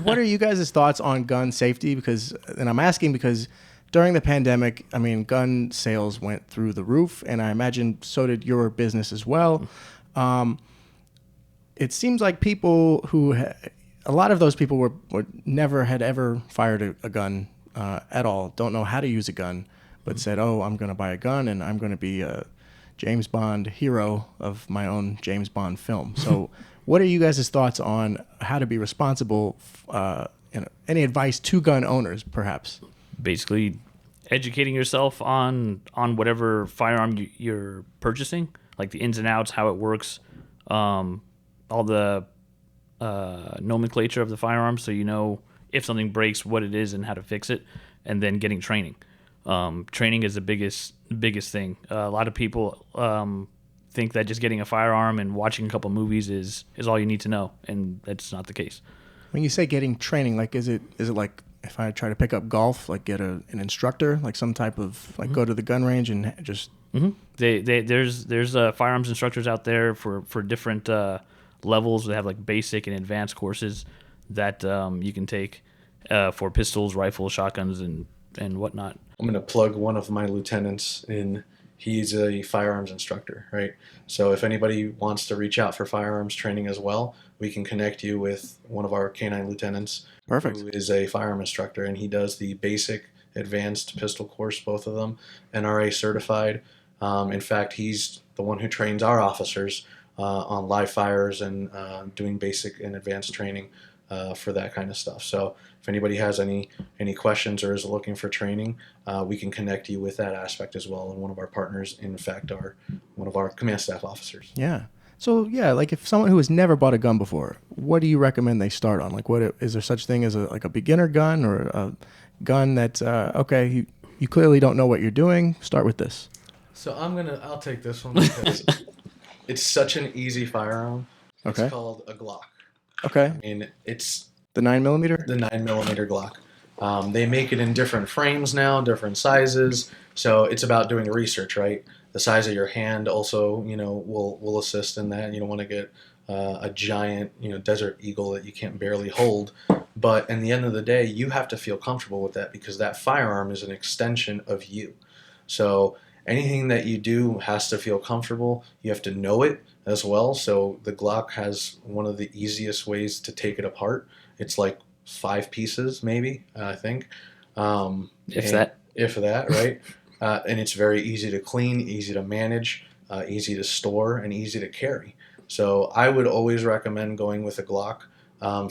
What are you guys' thoughts on gun safety? And I'm asking because during the pandemic, I mean, gun sales went through the roof, and I imagine so did your business as well. It seems like a lot of those people were never had ever fired a gun at all, don't know how to use a gun, but said, oh, I'm going to buy a gun and I'm going to be a James Bond hero of my own James Bond film. So what are you guys' thoughts on how to be responsible? Any advice to gun owners, perhaps? Basically, educating yourself on whatever firearm you're purchasing, like the ins and outs, how it works, all the nomenclature of the firearm, so you know if something breaks, what it is and how to fix it, and then getting training. Training is the biggest thing. A lot of people think that just getting a firearm and watching a couple movies is all you need to know, and that's not the case. When you say getting training, like is it like if I try to pick up golf, like get an instructor, like some type of like go to the gun range and just there's firearms instructors out there for different levels. They have like basic and advanced courses that you can take for pistols, rifles, shotguns, and whatnot. I'm going to plug one of my lieutenants in. He's a firearms instructor, right? So if anybody wants to reach out for firearms training as well, we can connect you with one of our canine lieutenants. Perfect. Who is a firearm instructor, and he does the basic, advanced pistol course, both of them, NRA certified. In fact, he's the one who trains our officers on live fires and doing basic and advanced training for that kind of stuff. So if anybody has any questions or is looking for training, we can connect you with that aspect as well. And one of our partners, in fact, are one of our command staff officers. Yeah. So yeah, like if someone who has never bought a gun before, what do you recommend they start on? Like, what is there such thing as a beginner gun or a gun that okay, you clearly don't know what you're doing? Start with this. So I'll take this one because it's such an easy firearm. Okay. It's called a Glock. Okay. I mean, it's the 9mm. The 9mm Glock. They make it in different frames now, different sizes. So it's about doing research, right? The size of your hand also, will assist in that. You don't want to get a giant, Desert Eagle that you can't barely hold. But in the end of the day, you have to feel comfortable with that because that firearm is an extension of you. So anything that you do has to feel comfortable. You have to know it as well. So the Glock has one of the easiest ways to take it apart. It's like 5 pieces, maybe, I think. If that, right? And it's very easy to clean, easy to manage, easy to store, and easy to carry. So I would always recommend going with a Glock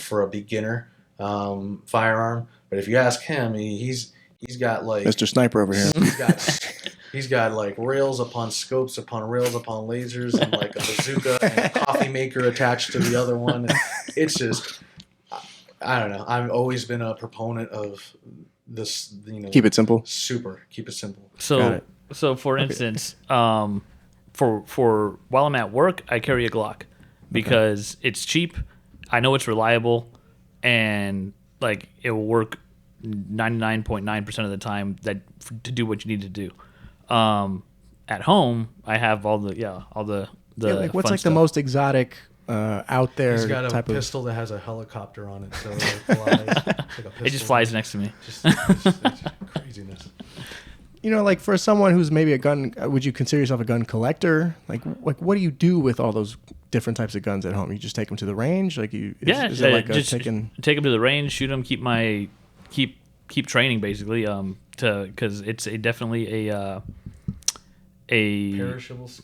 for a beginner firearm. But if you ask him, he's got like Mr. Sniper over here. He's got like rails upon scopes upon rails upon lasers and like a bazooka and a coffee maker attached to the other one. And it's just, I don't know. I've always been a proponent of this, Keep it simple. Keep it simple. So for instance, for while I'm at work, I carry a Glock because it's cheap. I know it's reliable, and like it will work 99.9% of the time to do what you need to do. At home, I have all the like what's like stuff. the most exotic out there? He's got a type pistol that has a helicopter on it, so it flies. Like it just flies next to me. It's craziness. Like for someone who's maybe a gun, would you consider yourself a gun collector? Like what do you do with all those different types of guns at home? You just take them to the range? Like is it like just take them to the range, shoot them, keep training basically. Because it's definitely a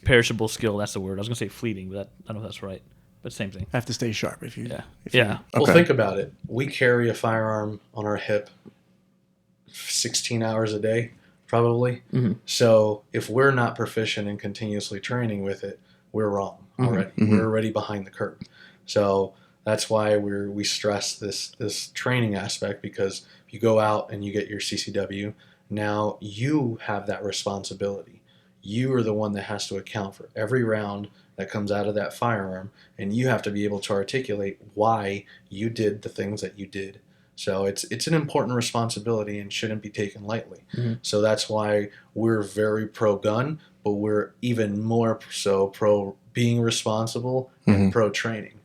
perishable skill. That's the word. I was gonna say fleeting, but I don't know if that's right. But same thing. Have to stay sharp if you. Yeah. Well, think about it. We carry a firearm on our hip 16 hours a day, probably. Mm-hmm. So if we're not proficient in continuously training with it, we're wrong already. Mm-hmm. We're already behind the curve. So that's why we stress this training aspect, because if you go out and you get your CCW, now you have that responsibility. You are the one that has to account for every round that comes out of that firearm, and you have to be able to articulate why you did the things that you did. So it's an important responsibility and shouldn't be taken lightly. Mm-hmm. So that's why we're very pro-gun, but we're even more so pro being responsible and pro-training.